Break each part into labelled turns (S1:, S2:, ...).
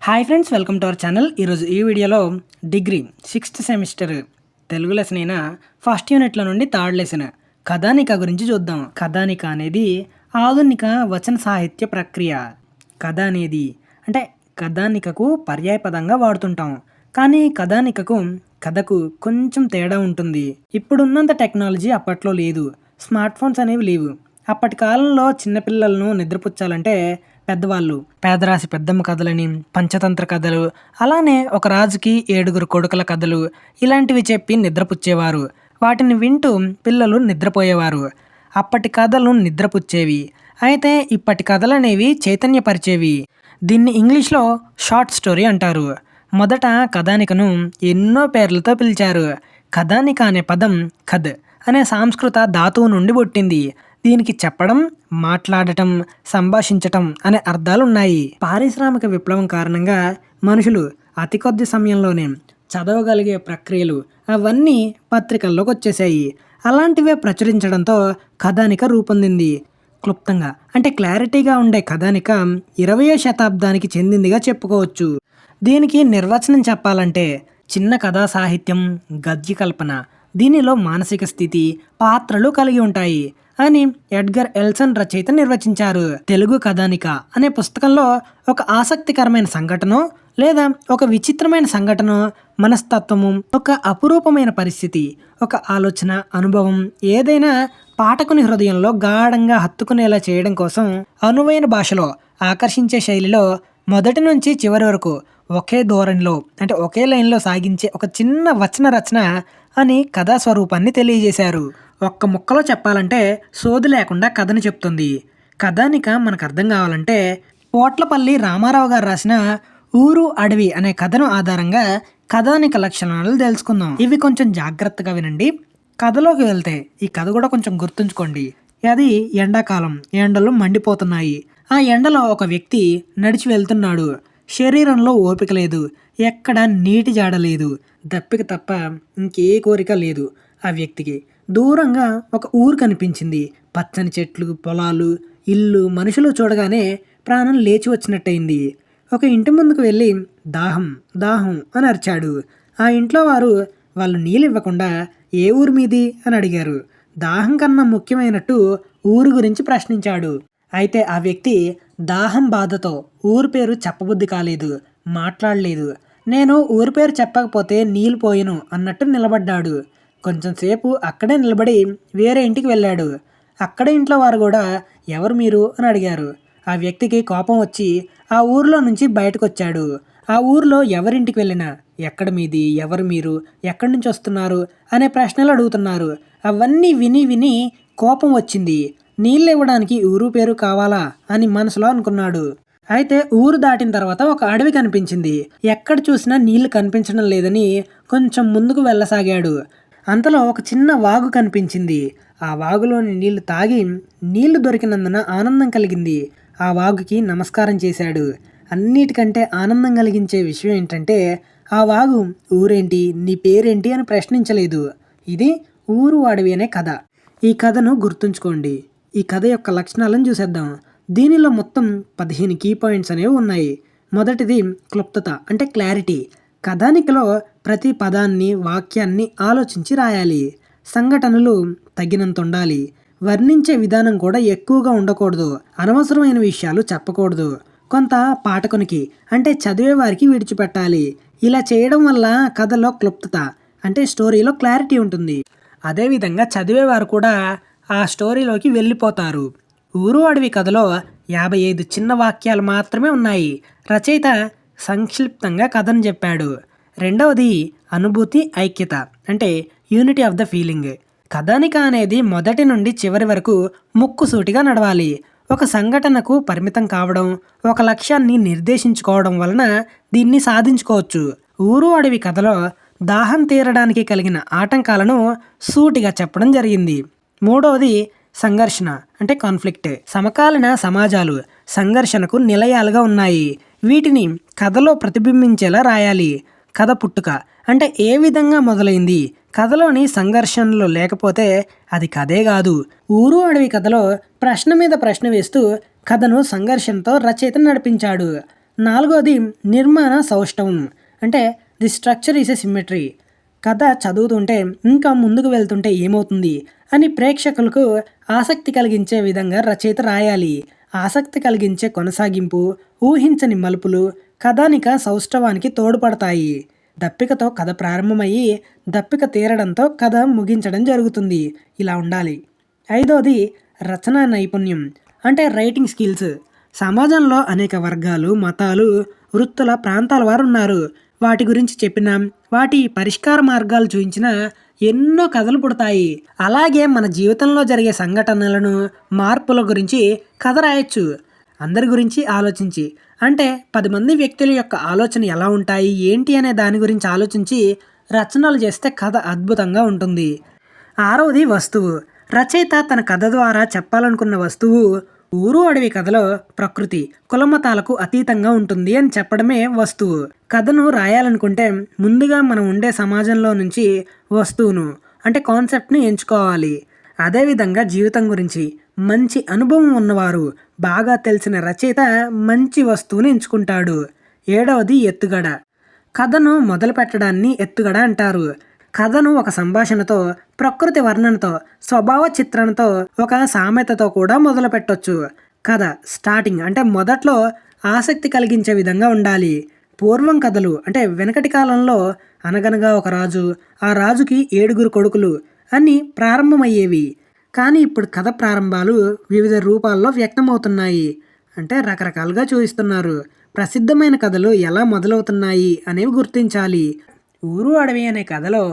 S1: Hi friends, welcome to our channel. ఈరోజు ఈ వీడియోలో degree 6th semester Telugu lesson అయిన ఫస్ట్ యూనిట్లో నుండి థర్డ్ లెసన్ కథానిక గురించి చూద్దాం. కథానిక అనేది ఆధునిక వచన సాహిత్య ప్రక్రియ. కథ అనేది అంటే కథానికకు పర్యాయపదంగా వాడుతుంటాం, కానీ కథకు కొంచెం తేడా ఉంటుంది. ఇప్పుడున్నంత టెక్నాలజీ అప్పట్లో లేదు, స్మార్ట్ ఫోన్స్ అనేవి లేవు. అప్పటి కాలంలో చిన్నపిల్లలను నిద్రపుచ్చాలంటే పెద్దవాళ్ళు పేదరాశి పెద్దమ్మ కథలని, పంచతంత్ర కథలు, అలానే ఒక రాజుకి 7 కొడుకుల కథలు ఇలాంటివి చెప్పి నిద్రపుచ్చేవారు. వాటిని వింటూ పిల్లలు నిద్రపోయేవారు. అప్పటి కథలు నిద్రపుచ్చేవి, అయితే ఇప్పటి కథలు అనేవి చైతన్యపరిచేవి. దీన్ని ఇంగ్లీష్లో షార్ట్ స్టోరీ అంటారు. మొదట కథానికను ఎన్నో పేర్లతో పిలిచారు. కథానిక అనే పదం ఖద్ అనే సంస్కృత ధాతువు నుండి పుట్టింది. దీనికి చెప్పడం, మాట్లాడటం, సంభాషించటం అనే అర్థాలు ఉన్నాయి. పారిశ్రామిక విప్లవం కారణంగా మనుషులు అతి కొద్ది సమయంలోనే చదవగలిగే ప్రక్రియలు అవన్నీ పత్రికల్లోకి వచ్చేసాయి. అలాంటివే ప్రచురించడంతో కథానిక రూపొందింది. క్లుప్తంగా అంటే క్లారిటీగా ఉండే కథానిక 20వ శతాబ్దానికి చెందిందిగా చెప్పుకోవచ్చు. దీనికి నిర్వచనం చెప్పాలంటే చిన్న కథా సాహిత్యం, గద్య కల్పన, దీనిలో మానసిక స్థితి, పాత్రలు కలిగి ఉంటాయి అని ఎడ్గర్ ఎల్సన్ రచయిత నిర్వచించారు. తెలుగు కథానిక అనే పుస్తకంలో ఒక ఆసక్తికరమైన సంఘటన లేదా ఒక విచిత్రమైన సంఘటన, మనస్తత్వము, ఒక అపురూపమైన పరిస్థితి, ఒక ఆలోచన, అనుభవం ఏదైనా పాఠకుని హృదయంలో గాఢంగా హత్తుకునేలా చేయడం కోసం అనువైన భాషలో, ఆకర్షించే శైలిలో మొదటి నుంచి చివరి వరకు ఒకే ధోరణిలో అంటే ఒకే లైన్లో సాగించే ఒక చిన్న వచన రచన అని కథా స్వరూపాన్ని తెలియజేశారు. ఒక్క ముక్కలో చెప్పాలంటే సోది లేకుండా కథని చెప్తుంది. కథానిక మనకు అర్థం కావాలంటే పోట్లపల్లి రామారావు గారు రాసిన ఊరు అడవి అనే కథను ఆధారంగా కథానిక లక్షణాలు తెలుసుకుందాం. ఇవి కొంచెం జాగ్రత్తగా వినండి. కథలోకి వెళ్తే ఈ కథ కూడా కొంచెం గుర్తుంచుకోండి. అది ఎండాకాలం, ఎండలు మండిపోతున్నాయి. ఆ ఎండలో ఒక వ్యక్తి నడిచి వెళ్తున్నాడు. శరీరంలో ఓపిక లేదు, ఎక్కడ నీటి జాడ లేదు, దప్పిక తప్ప ఇంకే కోరిక లేదు. ఆ వ్యక్తికి దూరంగా ఒక ఊరు కనిపించింది. పచ్చని చెట్లు, పొలాలు, ఇల్లు, మనుషులు చూడగానే ప్రాణం లేచి వచ్చినట్టయింది. ఒక ఇంటి ముందుకు వెళ్ళి దాహం దాహం అని అరిచాడు. ఆ ఇంట్లో వాళ్ళు నీళ్ళు ఇవ్వకుండా ఏ ఊరు మీది అని అడిగారు. దాహం కన్నా ముఖ్యమైనట్టు ఊరు గురించి ప్రశ్నించాడు. అయితే ఆ వ్యక్తి దాహం బాధతో ఊరు పేరు చెప్పబుద్ధి కాలేదు, మాట్లాడలేదు. నేను ఊరి పేరు చెప్పకపోతే నీళ్ళు పోయిను అన్నట్టు నిలబడ్డాడు. కొంచెం సేపు అక్కడే నిలబడి వేరే ఇంటికి వెళ్ళాడు. అక్కడ ఇంట్లో వారు కూడా ఎవరు మీరు అని అడిగారు. ఆ వ్యక్తికి కోపం వచ్చి ఆ ఊరిలో నుంచి బయటకు వచ్చాడు. ఆ ఊరిలో ఎవరింటికి వెళ్ళినా ఎక్కడ మీది, ఎవరు మీరు, ఎక్కడి నుంచి వస్తున్నారు అనే ప్రశ్నలు అడుగుతున్నారు. అవన్నీ విని విని కోపం వచ్చింది. నీళ్ళు ఇవ్వడానికి ఊరు పేరు కావాలా అని మనసులో అనుకున్నాడు. అయితే ఊరు దాటిన తర్వాత ఒక అడవి కనిపించింది. ఎక్కడ చూసినా నీళ్లు కనిపించడం లేదని కొంచెం ముందుకు వెళ్ళసాగాడు. అంతలో ఒక చిన్న వాగు కనిపించింది. ఆ వాగులోని నీళ్లు తాగి నీళ్లు దొరికినందున ఆనందం కలిగింది. ఆ వాగుకి నమస్కారం చేశాడు. అన్నిటికంటే ఆనందం కలిగించే విషయం ఏంటంటే ఆ వాగు ఊరేంటి, నీ పేరేంటి అని ప్రశ్నించలేదు. ఇది ఊరు అడవి అనే కథ. ఈ కథను గుర్తుంచుకోండి. ఈ కథ యొక్క లక్షణాలను చూసేద్దాం. దీనిలో మొత్తం 15 కీ పాయింట్స్ అనేవి ఉన్నాయి. మొదటిది క్లుప్తత అంటే క్లారిటీ. కథానికలో ప్రతి పదాన్ని, వాక్యాన్ని ఆలోచించి రాయాలి. సంఘటనలు తగినంత ఉండాలి. వర్ణించే విధానం కూడా ఎక్కువగా ఉండకూడదు. అనవసరమైన విషయాలు చెప్పకూడదు. కొంత పాఠకునికి అంటే చదివే వారికి విడిచిపెట్టాలి. ఇలా చేయడం వల్ల కథలో క్లుప్తత అంటే స్టోరీలో క్లారిటీ ఉంటుంది. అదేవిధంగా చదివేవారు కూడా ఆ స్టోరీలోకి వెళ్ళిపోతారు. ఊరు అడవి కథలో 55 చిన్న వాక్యాలు మాత్రమే ఉన్నాయి. రచయిత సంక్షిప్తంగా కథను చెప్పాడు. రెండవది అనుభూతి, ఐక్యత అంటే యూనిటీ ఆఫ్ ద ఫీలింగ్. కథానిక అనేది మొదటి నుండి చివరి వరకు ముక్కుసూటిగా నడవాలి. ఒక సంఘటనకు పరిమితం కావడం, ఒక లక్ష్యాన్ని నిర్దేశించుకోవడం వలన దీన్ని సాధించుకోవచ్చు. ఊరు అడవి కథలో దాహం తీరడానికి కలిగిన ఆటంకాలను సూటిగా చెప్పడం జరిగింది. మూడవది సంఘర్షణ అంటే కాన్ఫ్లిక్ట్. సమకాలీన సమాజాలు సంఘర్షణకు నిలయాలుగా ఉన్నాయి. వీటిని కథలో ప్రతిబింబించేలా రాయాలి. కథ పుట్టుక అంటే ఏ విధంగా మొదలైంది. కథలోని సంఘర్షణలు లేకపోతే అది కథే కాదు. ఊరు అడవి కథలో ప్రశ్న మీద ప్రశ్న వేస్తూ కథను సంఘర్షణతో రచయిత నడిపించాడు. నాలుగోది నిర్మాణ సౌష్ఠవం, అంటే the structure is a symmetry. కథ చదువుతుంటే ఇంకా ముందుకు వెళ్తుంటే ఏమవుతుంది అని ప్రేక్షకులకు ఆసక్తి కలిగించే విధంగా రచయిత రాయాలి. ఆసక్తి కలిగించే కొనసాగింపు, ఊహించని మలుపులు కథానిక సౌష్ఠవానికి తోడ్పడతాయి. దప్పికతో కథ ప్రారంభమయ్యి దప్పిక తీరడంతో కథ ముగించడం జరుగుతుంది. ఇలా ఉండాలి. ఐదోది రచనా నైపుణ్యం, అంటే రైటింగ్ స్కిల్స్. సమాజంలో అనేక వర్గాలు, మతాలు, వృత్తుల, ప్రాంతాల వారు ఉన్నారు. వాటి గురించి చెప్పినా, వాటి పరిష్కార మార్గాలు చూపించిన ఎన్నో కథలు పుడతాయి. అలాగే మన జీవితంలో జరిగే సంఘటనలను, మార్పుల గురించి కథ రాయొచ్చు. అందరి గురించి ఆలోచించి, అంటే 10 మంది వ్యక్తుల యొక్క ఆలోచన ఎలా ఉంటాయి ఏంటి అనే దాని గురించి ఆలోచించి రచనలు చేస్తే కథ అద్భుతంగా ఉంటుంది. ఆరవది వస్తువు. రచయిత తన కథ ద్వారా చెప్పాలనుకున్న వస్తువు ఊరు అడవి కథలో ప్రకృతి, కులమతాలకు అతీతంగా ఉంటుంది అని చెప్పడమే వస్తువు. కథను రాయాలనుకుంటే ముందుగా మనం ఉండే సమాజంలో నుంచి వస్తువును, అంటే కాన్సెప్ట్ని ఎంచుకోవాలి. అదేవిధంగా జీవితం గురించి మంచి అనుభవం ఉన్నవారు, బాగా తెలిసిన రచయిత మంచి వస్తువుని ఎంచుకుంటాడు. ఏడవది ఎత్తుగడ. కథను మొదలు పెట్టడాన్ని ఎత్తుగడ అంటారు. కథను ఒక సంభాషణతో, ప్రకృతి వర్ణనతో, స్వభావ చిత్రణతో, ఒక సామెతతో కూడా మొదలు పెట్టొచ్చు. కథ స్టార్టింగ్, అంటే మొదట్లో ఆసక్తి కలిగించే విధంగా ఉండాలి. పూర్వం కథలు, అంటే వెనకటి కాలంలో అనగనగా ఒక రాజు, ఆ రాజుకి 7 కొడుకులు అని ప్రారంభమయ్యేవి. కానీ ఇప్పుడు కథ ప్రారంభాలు వివిధ రూపాల్లో వ్యక్తమవుతున్నాయి, అంటే రకరకాలుగా చూపిస్తున్నారు. ప్రసిద్ధమైన కథలు ఎలా మొదలవుతున్నాయి అనేవి గుర్తించాలి. ఊరు అడవి అనే కథలో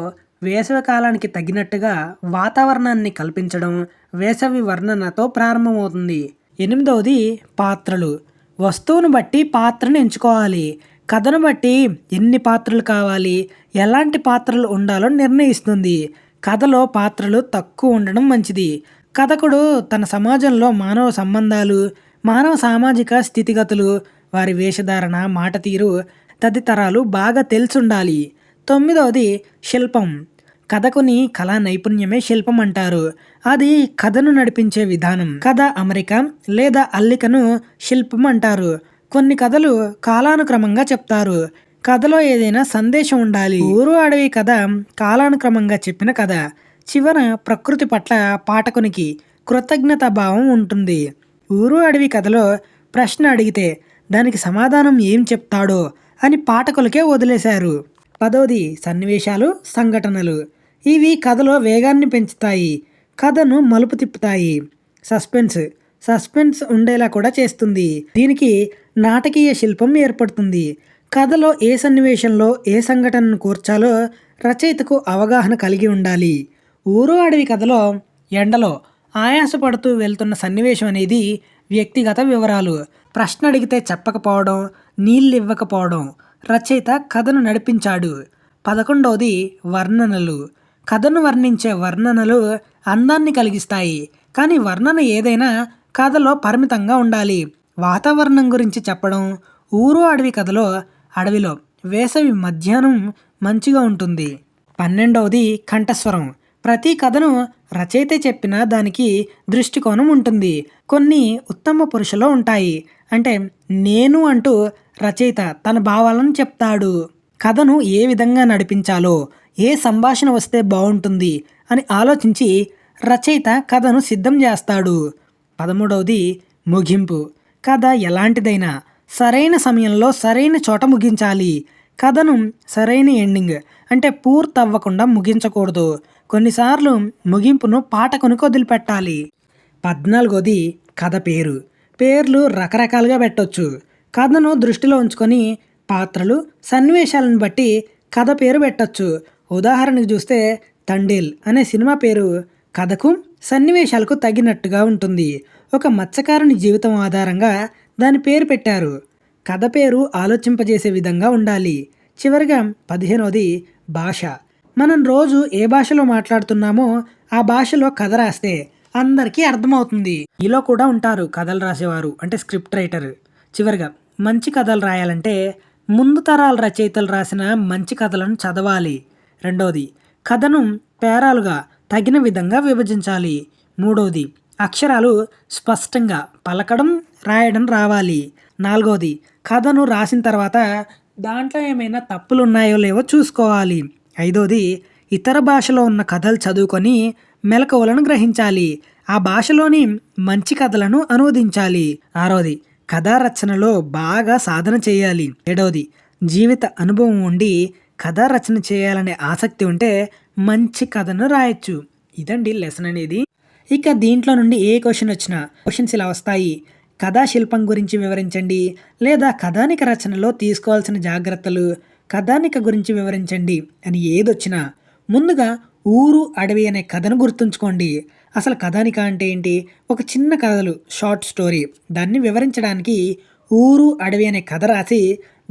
S1: వేసవి కాలానికి తగినట్టుగా వాతావరణాన్ని కల్పించడం వేసవి వర్ణనతో ప్రారంభమవుతుంది. ఎనిమిదవది పాత్రలు. వస్తువును బట్టి పాత్రను ఎంచుకోవాలి. కథను బట్టి ఎన్ని పాత్రలు కావాలి, ఎలాంటి పాత్రలు ఉండాలో నిర్ణయిస్తుంది. కథలో పాత్రలు తక్కువ ఉండడం మంచిది. కథకుడు తన సమాజంలో మానవ సంబంధాలు, మానవ సామాజిక స్థితిగతులు, వారి వేషధారణ, మాట తీరు తదితరాలు బాగా తెలిసుండాలి. తొమ్మిదవది శిల్పం. కథకుని కళా నైపుణ్యమే శిల్పం అంటారు. అది కథను నడిపించే విధానం. కథ అమరిక లేదా అల్లికను శిల్పం అంటారు. కొన్ని కథలు కాలానుక్రమంగా చెప్తారు. కథలో ఏదైనా సందేశం ఉండాలి. ఊరు అడవి కథ కాలానుక్రమంగా చెప్పిన కథ. చివర ప్రకృతి పట్ల పాఠకునికి కృతజ్ఞత భావం ఉంటుంది. ఊరు అడవి కథలో ప్రశ్న అడిగితే దానికి సమాధానం ఏం చెప్తాడో అని పాఠకులకే వదిలేశారు. 10వది సన్నివేశాలు, సంఘటనలు. ఇవి కథలో వేగాన్ని పెంచుతాయి, కథను మలుపు తిప్పుతాయి. సస్పెన్స్ ఉండేలా కూడా చేస్తుంది. దీనికి నాటకీయ శిల్పం ఏర్పడుతుంది. కథలో ఏ సన్నివేశంలో ఏ సంఘటనను కూర్చాలో రచయితకు అవగాహన కలిగి ఉండాలి. ఊరు అడవి కథలో ఎండలో ఆయాసపడుతూ వెళ్తున్న సన్నివేశం అనేది వ్యక్తిగత వివరాలు. ప్రశ్న అడిగితే చెప్పకపోవడం, నీళ్ళు ఇవ్వకపోవడం. రచయిత కథను నడిపించాడు. 11వది వర్ణనలు. కథను వర్ణించే వర్ణనలు అందాన్ని కలిగిస్తాయి. కానీ వర్ణన ఏదైనా కథలో పరిమితంగా ఉండాలి. వాతావరణం గురించి చెప్పడం. ఊరు అడవి కథలో అడవిలో వేసవి మధ్యాహ్నం మంచిగా ఉంటుంది. 12వది కంఠస్వరం. ప్రతి కథను రచయిత చెప్పిన దానికి దృష్టికోణం ఉంటుంది. కొన్ని ఉత్తమ పురుషులు ఉంటాయి, అంటే నేను అంటూ రచయిత తన భావాలను చెప్తాడు. కథను ఏ విధంగా నడిపించాలో, ఏ సంభాషణ వస్తే బాగుంటుంది అని ఆలోచించి రచయిత కథను సిద్ధం చేస్తాడు. 13వది ముగింపు. కథ ఎలాంటిదైనా సరైన సమయంలో సరైన చోట ముగించాలి. కథను సరైన ఎండింగ్, అంటే పూర్తవ్వకుండా ముగించకూడదు. కొన్నిసార్లు ముగింపును పాఠకునికి వదిలిపెట్టాలి. 14వది కథ పేరు. పేర్లు రకరకాలుగా పెట్టొచ్చు. కథను దృష్టిలో ఉంచుకొని పాత్రలు, సన్నివేశాలను బట్టి కథ పేరు పెట్టొచ్చు. ఉదాహరణకు చూస్తే తండేల్ అనే సినిమా పేరు కథకు, సన్నివేశాలకు తగినట్టుగా ఉంటుంది. ఒక మత్స్యకారుని జీవితం ఆధారంగా దాని పేరు పెట్టారు. కథ పేరు ఆలోచింపజేసే విధంగా ఉండాలి. చివరిగా 15వది భాష. మనం రోజు ఏ భాషలో మాట్లాడుతున్నామో ఆ భాషలో కథ రాస్తే అందరికీ అర్థమవుతుంది. ఇలా కూడా ఉంటారు కథలు రాసేవారు, అంటే స్క్రిప్ట్ రైటర్. చివరిగా మంచి కథలు రాయాలంటే ముందు తరాల రచయితలు రాసిన మంచి కథలను చదవాలి. 2వది కథను పేరాలుగా తగిన విధంగా విభజించాలి. 3వది అక్షరాలు స్పష్టంగా పలకడం, రాయడం రావాలి. 4వది కథను రాసిన తర్వాత దాంట్లో ఏమైనా తప్పులు ఉన్నాయో లేవో చూసుకోవాలి. ఐదోది ఇతర భాషలో ఉన్న కథలు చదువుకొని మెలకువలను గ్రహించాలి. ఆ భాషలోని మంచి కథలను అనువదించాలి. ఆరోది కథా రచనలో బాగా సాధన చేయాలి. ఏడవది జీవిత అనుభవం ఉండి కథా రచన చేయాలనే ఆసక్తి ఉంటే మంచి కథను రాయొచ్చు. ఇదండి లెసన్ అనేది. ఇక దీంట్లో నుండి ఏ క్వశ్చన్ వచ్చినా క్వశ్చన్స్ ఇలా వస్తాయి. కథా శిల్పం గురించి వివరించండి, లేదా కథానిక రచనలో తీసుకోవాల్సిన జాగ్రత్తలు, కథానిక గురించి వివరించండి అని ఏదొచ్చినా ముందుగా ఊరు అడవి అనే కథను గుర్తుంచుకోండి. అసలు కథానిక అంటే ఏంటి? ఒక చిన్న కథలు, షార్ట్ స్టోరీ, దాన్ని వివరించడానికి ఊరు అడవి అనే కథ రాసి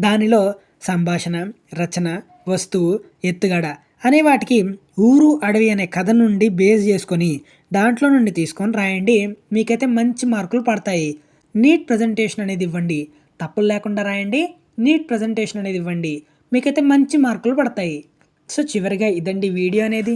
S1: దానిలో సంభాషణ, రచన, వస్తువు, ఎత్తుగడ అనే వాటికి ఊరు అడవి అనే కథ నుండి బేస్ చేసుకొని దాంట్లో నుండి తీసుకొని రాయండి. మీకైతే మంచి మార్కులు పడతాయి. నీట్ ప్రజెంటేషన్ అనేది ఇవ్వండి, తప్పులు లేకుండా రాయండి. నీట్ ప్రజెంటేషన్ అనేది ఇవ్వండి, మీకైతే మంచి మార్కులు పడతాయి. సో చివరిగా ఇదండి వీడియో అనేది.